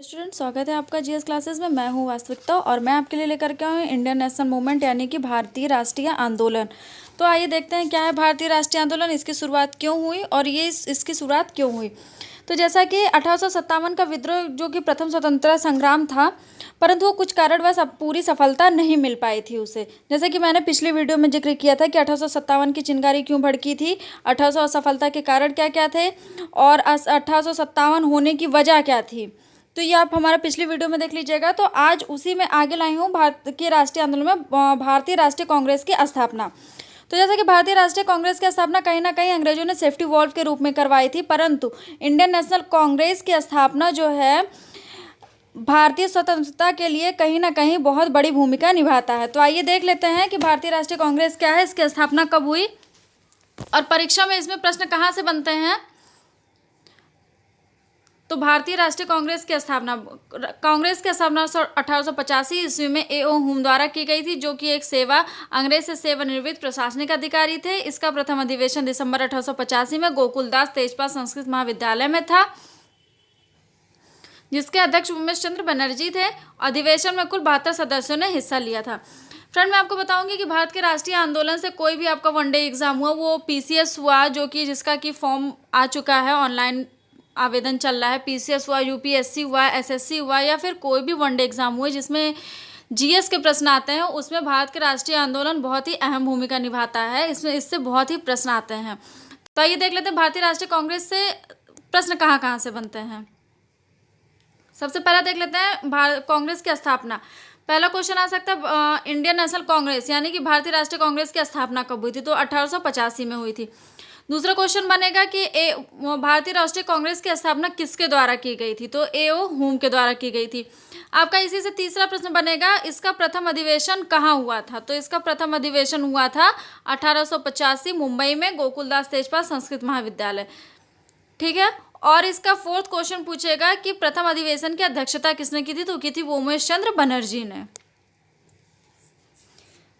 Student, स्वागत है आपका जीएस क्लासेस में। मैं हूं वास्तविकता और मैं आपके लिए लेकर के आऊँ इंडियन नेशनल मूवमेंट यानी कि भारतीय राष्ट्रीय आंदोलन। तो आइए देखते हैं क्या है भारतीय राष्ट्रीय आंदोलन, इसकी शुरुआत क्यों हुई और ये इसकी शुरुआत क्यों हुई। तो जैसा कि 1857 का विद्रोह जो कि प्रथम स्वतंत्रता संग्राम था, परंतु वो कुछ कारणवश अब पूरी सफलता नहीं मिल पाई थी उसे। जैसे कि मैंने पिछली वीडियो में जिक्र किया था कि 1857 की चिंगारी क्यों भड़की थी, 1800 असफलता के कारण क्या क्या थे और 1857 होने की वजह क्या थी। तो ये आप हमारा पिछली वीडियो में देख लीजिएगा। तो आज उसी में आगे लाई हूँ भारत के राष्ट्रीय आंदोलन में भारतीय राष्ट्रीय कांग्रेस की स्थापना। तो जैसा कि भारतीय राष्ट्रीय कांग्रेस की स्थापना कहीं ना कहीं अंग्रेजों ने सेफ्टी वॉल्व के रूप में करवाई थी, परंतु इंडियन नेशनल कांग्रेस की स्थापना जो है भारतीय स्वतंत्रता के लिए कहीं ना कहीं बहुत बड़ी भूमिका निभाता है। तो आइए देख लेते हैं कि भारतीय राष्ट्रीय कांग्रेस क्या है, इसकी स्थापना कब हुई और परीक्षा में इसमें प्रश्न कहाँ से बनते हैं। तो भारतीय राष्ट्रीय कांग्रेस की स्थापना 1885 ईस्वी में ए.ओ. हुम द्वारा की गई थी, जो कि एक अंग्रेज से सेवानिवृत्त प्रशासनिक अधिकारी थे। इसका प्रथम अधिवेशन दिसंबर 1885 में गोकुलदास तेजपाल संस्कृत महाविद्यालय में था, जिसके अध्यक्ष उमेश चंद्र बनर्जी थे। अधिवेशन में कुल 72 सदस्यों ने हिस्सा लिया था। फ्रेंड, मैं आपको बताऊंगी कि भारत के राष्ट्रीय आंदोलन से कोई भी आपका वनडे एग्जाम हुआ, वो पीसीएस हुआ जो कि जिसका कि फॉर्म आ चुका है, ऑनलाइन आवेदन चल रहा है, पीसीएस हुआ, यूपीएससी हुआ, एसएससी हुआ या फिर कोई भी वनडे एग्जाम हुए जिसमें जीएस के प्रश्न आते हैं, उसमें भारत के राष्ट्रीय आंदोलन बहुत ही अहम भूमिका निभाता है। इससे बहुत ही प्रश्न आते हैं। तो आइए देख लेते हैं भारतीय राष्ट्रीय कांग्रेस से प्रश्न कहाँ कहाँ से बनते हैं। सबसे पहला देख लेते हैं कांग्रेस की स्थापना। पहला क्वेश्चन आ सकता है इंडियन नेशनल कांग्रेस यानी कि भारतीय राष्ट्रीय कांग्रेस की स्थापना कब हुई थी। तो 1885 में हुई थी। दूसरा क्वेश्चन बनेगा कि भारतीय राष्ट्रीय कांग्रेस की स्थापना किसके द्वारा की गई थी। तो ए.ओ. हुम के द्वारा की गई थी। आपका इसी से तीसरा प्रश्न बनेगा, इसका प्रथम अधिवेशन कहाँ हुआ था। तो इसका प्रथम अधिवेशन हुआ था 1885 मुंबई में गोकुलदास तेजपाल संस्कृत महाविद्यालय। ठीक है। और इसका फोर्थ क्वेश्चन पूछेगा कि प्रथम अधिवेशन की अध्यक्षता किसने की थी। तो की थी वो उमेश चंद्र बनर्जी ने।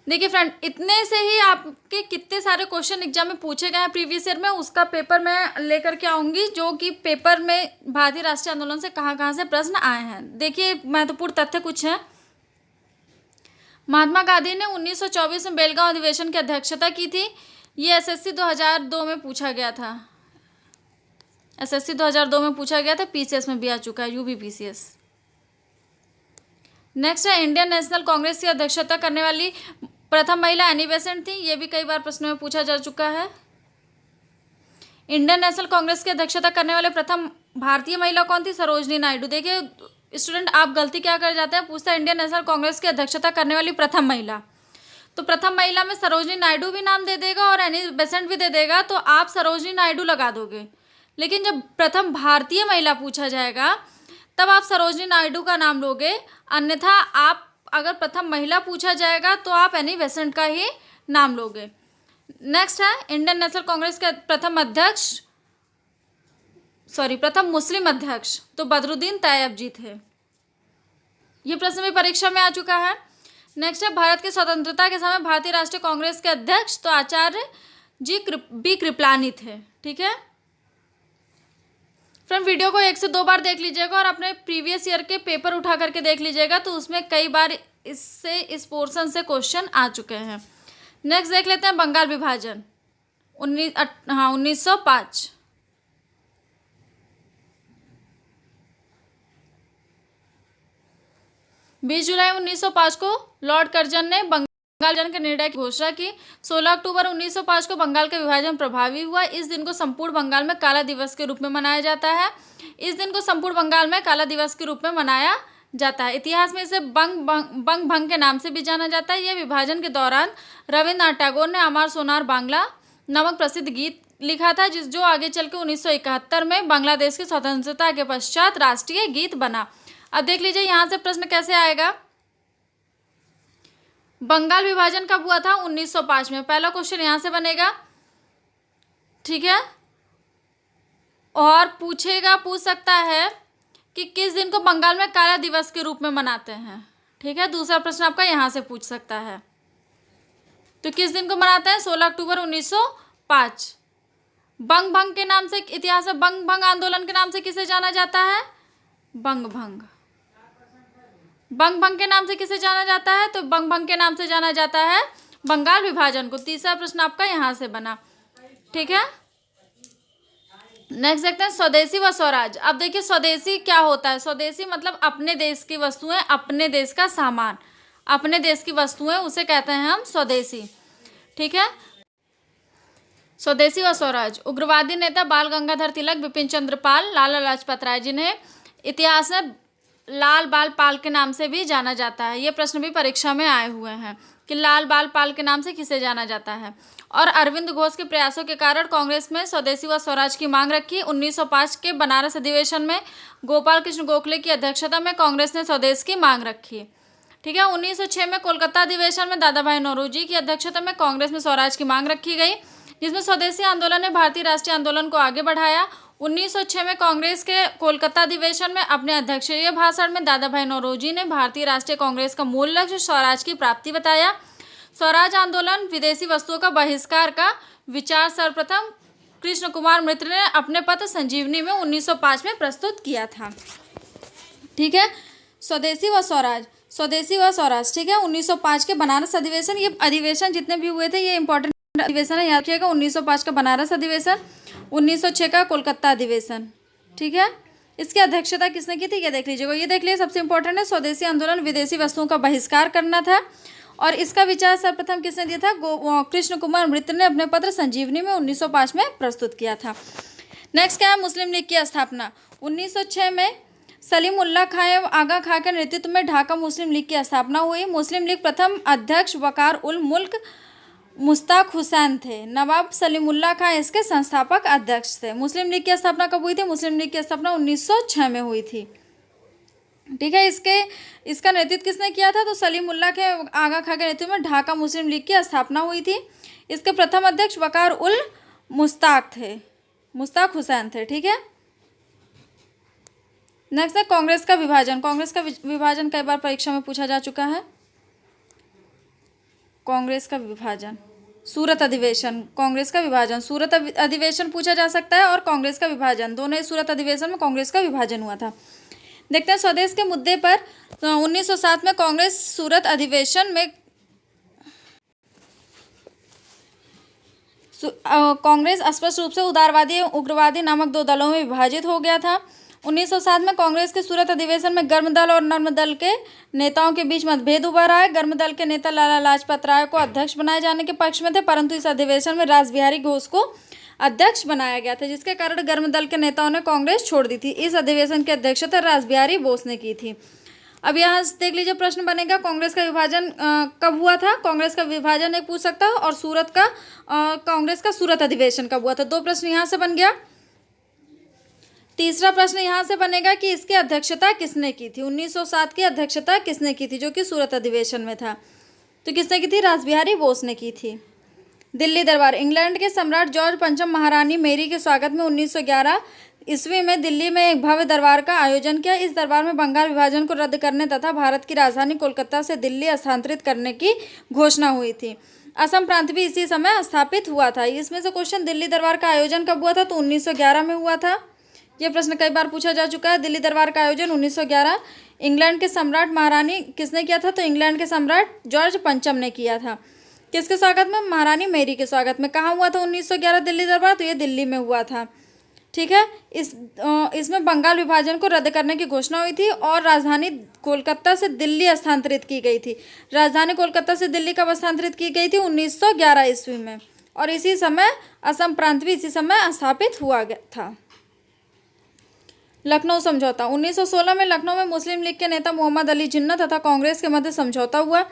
देखिए फ्रेंड, इतने से ही आपके कितने सारे क्वेश्चन एग्जाम में पूछे गए हैं प्रीवियस ईयर में, उसका पेपर मैं लेकर के आऊंगी जो कि पेपर में भारतीय राष्ट्रीय आंदोलन से कहाँ कहाँ से प्रश्न आए हैं। देखिए महत्वपूर्ण तथ्य कुछ हैं। महात्मा गांधी ने 1924 में बेलगांव अधिवेशन की अध्यक्षता की थी। ये एसएससी 2002 में पूछा गया था। एसएससी 2002 में पूछा गया था, पीसीएस में भी आ चुका है, यूपीपीसीएस। नेक्स्ट है इंडियन नेशनल कांग्रेस की अध्यक्षता करने वाली प्रथम महिला एनी बेसेंट थी। ये भी कई बार प्रश्नों में पूछा जा चुका है। इंडियन नेशनल कांग्रेस की अध्यक्षता करने वाले प्रथम भारतीय महिला कौन थी। सरोजनी नायडू। देखिए स्टूडेंट, आप गलती क्या कर जाते हैं, पूछता है इंडियन नेशनल कांग्रेस की अध्यक्षता करने वाली प्रथम महिला। तो प्रथम महिला में सरोजनी नायडू भी नाम दे देगा और एनी बेसेंट भी दे देगा, तो आप सरोजनी नायडू लगा दोगे। लेकिन जब प्रथम भारतीय महिला पूछा जाएगा तब आप सरोजनी नायडू का नाम लोगे, अन्यथा आप अगर प्रथम महिला पूछा जाएगा तो आप एनी बेसेंट का ही नाम लोगे। नेक्स्ट है इंडियन नेशनल कांग्रेस के प्रथम मुस्लिम अध्यक्ष तो बदरुद्दीन तैयब जी थे। ये प्रश्न भी परीक्षा में आ चुका है। नेक्स्ट है भारत की स्वतंत्रता के समय भारतीय राष्ट्रीय कांग्रेस के अध्यक्ष तो आचार्य जी बी कृपलानी थे। ठीक है फ्रेंड, वीडियो को 1 से 2 बार देख लीजिएगा और अपने प्रीवियस ईयर के पेपर उठा करके देख लीजिएगा, तो उसमें कई बार इस पोर्शन से क्वेश्चन आ चुके हैं। नेक्स्ट देख लेते हैं बंगाल विभाजन 1905। बीस जुलाई 1905 को लॉर्ड कर्जन ने बंगाल विभाजन के निर्णय की घोषणा की। 16 अक्टूबर 1905 को बंगाल का विभाजन प्रभावी हुआ। इस दिन को संपूर्ण बंगाल में काला दिवस के रूप में मनाया जाता है। इतिहास में इसे बंग भंग के नाम से भी जाना जाता है। यह विभाजन के दौरान रविन्द्रनाथ टैगोर ने अमर सोनार बांग्ला नामक प्रसिद्ध गीत लिखा था, जो आगे चल के 1971 में बांग्लादेश की स्वतंत्रता के पश्चात राष्ट्रीय गीत बना। अब देख लीजिए यहाँ से प्रश्न कैसे आएगा। बंगाल विभाजन कब हुआ था। 1905 में। पहला क्वेश्चन यहाँ से बनेगा। ठीक है। और पूछ सकता है कि किस दिन को बंगाल में काला दिवस के रूप में मनाते हैं। ठीक है। दूसरा प्रश्न आपका यहाँ से पूछ सकता है, तो किस दिन को मनाते हैं। 16 अक्टूबर 1905। बंग भंग के नाम से इतिहास में बंग भंग आंदोलन के नाम से किसे जाना जाता है। बंग भंग। बंग भंग के नाम से किसे जाना जाता है? तो बंग भंग के नाम से जाना जाता है बंगाल विभाजन को। तीसरा प्रश्न आपका यहाँ से बना, ठीक है। नेक्स्ट देखते हैं स्वदेशी व स्वराज। अब देखिए स्वदेशी क्या होता है। स्वदेशी मतलब अपने देश की वस्तुएं, अपने देश का सामान, अपने देश की वस्तुएं, उसे कहते हैं हम स्वदेशी, ठीक है। स्वदेशी व स्वराज। उग्रवादी नेता बाल गंगाधर तिलक, बिपिन चंद्र पाल, लाला लाजपत राय, जिन्हें इतिहास में लाल बाल पाल के नाम से भी जाना जाता है। ये प्रश्न भी परीक्षा में आए हुए हैं कि लाल बाल पाल के नाम से किसे जाना जाता है। और अरविंद घोष के प्रयासों के कारण कांग्रेस में स्वदेशी व स्वराज की मांग रखी। 1905 के बनारस अधिवेशन में गोपाल कृष्ण गोखले की अध्यक्षता में कांग्रेस ने स्वदेश की मांग रखी, ठीक है। 1906 में कोलकाता अधिवेशन में दादा भाई नौरोजी की अध्यक्षता में कांग्रेस में स्वराज की मांग रखी गई, जिसमें स्वदेशी आंदोलन ने भारतीय राष्ट्रीय आंदोलन को आगे बढ़ाया। 1906 में कांग्रेस के कोलकाता अधिवेशन में अपने अध्यक्षीय भाषण में दादा भाई नौरोजी ने भारतीय राष्ट्रीय कांग्रेस का मूल लक्ष्य स्वराज की प्राप्ति बताया। स्वराज आंदोलन विदेशी वस्तुओं का बहिष्कार का विचार सर्वप्रथम कृष्ण कुमार मित्र ने अपने पत्र संजीवनी में 1905 में प्रस्तुत किया था, ठीक है। स्वदेशी व स्वराज, स्वदेशी व स्वराज, ठीक है। 1905 के बनारस अधिवेशन, ये अधिवेशन जितने भी हुए थे ये इंपॉर्टेंट अधिवेशन है, याद रखिएगा। 1905 का बनारस अधिवेशन, 1906 का कोलकाता अधिवेशन, ठीक है। इसकी अध्यक्षता किसने की थी ये देख लीजिएगा, ये देख लीजिए सबसे इंपॉर्टेंट है। स्वदेशी आंदोलन विदेशी वस्तुओं का बहिष्कार करना था और इसका विचार सर्वप्रथम किसने दिया था? कृष्ण कुमार मित्र ने अपने पत्र संजीवनी में 1905 में प्रस्तुत किया था। नेक्स्ट क्या है? मुस्लिम लीग की स्थापना। 1906 में सलीमुल्लाह खां एवं आगा खां के नेतृत्व में ढाका मुस्लिम लीग की स्थापना हुई। मुस्लिम लीग प्रथम अध्यक्ष वकार उल मुल्क मुश्ताक हुसैन थे। नवाब सलीमुल्लाह खां इसके संस्थापक अध्यक्ष थे। मुस्लिम लीग की स्थापना कब हुई थी? मुस्लिम लीग की स्थापना 1906 में हुई थी, ठीक है। इसका नेतृत्व किसने किया था? तो सलीमुल्लाह के आगा खां के नेतृत्व में ढाका मुस्लिम लीग की स्थापना हुई थी। इसके प्रथम अध्यक्ष वकार उल मुश्ताक हुसैन थे, ठीक है। नेक्स्ट है कांग्रेस का विभाजन। कांग्रेस का विभाजन कई बार परीक्षा में पूछा जा चुका है। कांग्रेस का विभाजन, सूरत अधिवेशन, कांग्रेस का विभाजन, सूरत अधिवेशन पूछा जा सकता है और कांग्रेस का विभाजन, दोनों ही सूरत अधिवेशन में कांग्रेस का विभाजन हुआ था। देखते हैं स्वदेश के मुद्दे पर 1907 में कांग्रेस सूरत अधिवेशन में कांग्रेस स्पष्ट रूप से उदारवादी एवं उग्रवादी नामक दो दलों में विभाजित हो गया था। 1907 में कांग्रेस के सूरत अधिवेशन में गर्म दल और नर्म दल के नेताओं के बीच मतभेद उभरा है। गर्म दल के नेता लाला लाजपत राय को अध्यक्ष बनाए जाने के पक्ष में थे, परंतु इस अधिवेशन में रासबिहारी घोष को अध्यक्ष बनाया गया था, जिसके कारण गर्म दल के नेताओं ने कांग्रेस छोड़ दी थी। इस अधिवेशन की अध्यक्षता रासबिहारी बोस ने की थी। अब यहाँ से देख लीजिए प्रश्न बनेगा कांग्रेस का विभाजन कब हुआ था? कांग्रेस का विभाजन एक पूछ सकता है और कांग्रेस का सूरत अधिवेशन कब हुआ था? दो प्रश्न यहाँ से बन गया। तीसरा प्रश्न यहाँ से बनेगा कि इसकी अध्यक्षता किसने की थी? 1907 की अध्यक्षता किसने की थी जो कि सूरत अधिवेशन में था? तो किसने की थी? रासबिहारी बोस ने की थी। दिल्ली दरबार। इंग्लैंड के सम्राट जॉर्ज पंचम महारानी मेरी के स्वागत में 1911 ईस्वी में दिल्ली में एक भव्य दरबार का आयोजन किया। इस दरबार में बंगाल विभाजन को रद्द करने तथा भारत की राजधानी कोलकाता से दिल्ली स्थानांतरित करने की घोषणा हुई थी। असम प्रांत भी इसी समय स्थापित हुआ था। इसमें से क्वेश्चन, दिल्ली दरबार का आयोजन कब हुआ था? तो 1911 में हुआ था। यह प्रश्न कई बार पूछा जा चुका है। दिल्ली दरबार का आयोजन 1911 इंग्लैंड के सम्राट महारानी किसने किया था? तो इंग्लैंड के सम्राट जॉर्ज पंचम ने किया था। किसके स्वागत में? महारानी मेरी के स्वागत में। कहाँ हुआ था 1911 दिल्ली दरबार? तो ये दिल्ली में हुआ था, ठीक है। इसमें बंगाल विभाजन को रद्द करने की घोषणा हुई थी और राजधानी कोलकाता से दिल्ली स्थानांतरित की गई थी। राजधानी कोलकाता से दिल्ली कब स्थानांतरित की गई थी? 1911 ईस्वी में। और इसी समय असम प्रांत भी इसी समय स्थापित हुआ था। लखनऊ समझौता। 1916 में लखनऊ में मुस्लिम लीग के नेता मोहम्मद अली जिन्ना तथा कांग्रेस के मध्य समझौता हुआ,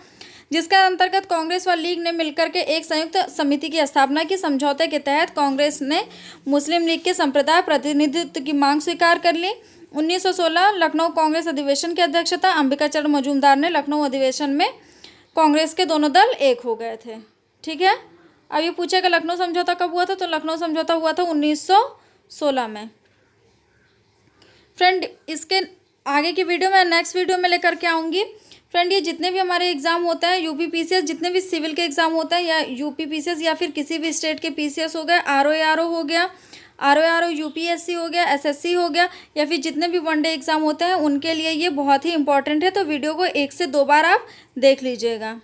जिसके अंतर्गत कांग्रेस व लीग ने मिलकर के एक संयुक्त समिति की स्थापना की। समझौते के तहत कांग्रेस ने मुस्लिम लीग के संप्रदाय प्रतिनिधित्व की मांग स्वीकार कर ली। 1916 लखनऊ कांग्रेस अधिवेशन की अध्यक्षता अंबिकाचरण मजूमदार ने। लखनऊ अधिवेशन में कांग्रेस के दोनों दल एक हो गए थे, ठीक है। अब ये पूछेगा लखनऊ समझौता कब हुआ था? तो लखनऊ समझौता हुआ था 1916 में। फ्रेंड, इसके आगे की वीडियो मैं नेक्स्ट वीडियो में लेकर के आऊँगी। फ्रेंड, ये जितने भी हमारे एग्जाम होते हैं यूपी पीसीएस, जितने भी सिविल के एग्जाम होते हैं या यूपी पीसीएस या फिर किसी भी स्टेट के पीसीएस हो गए, आरओ हो गया, RO UPSC हो गया, SSC हो गया, या फिर जितने भी वनडे एग्ज़ाम होते हैं उनके लिए ये बहुत ही इंपॉर्टेंट है। तो वीडियो को 1 से 2 बार आप देख लीजिएगा।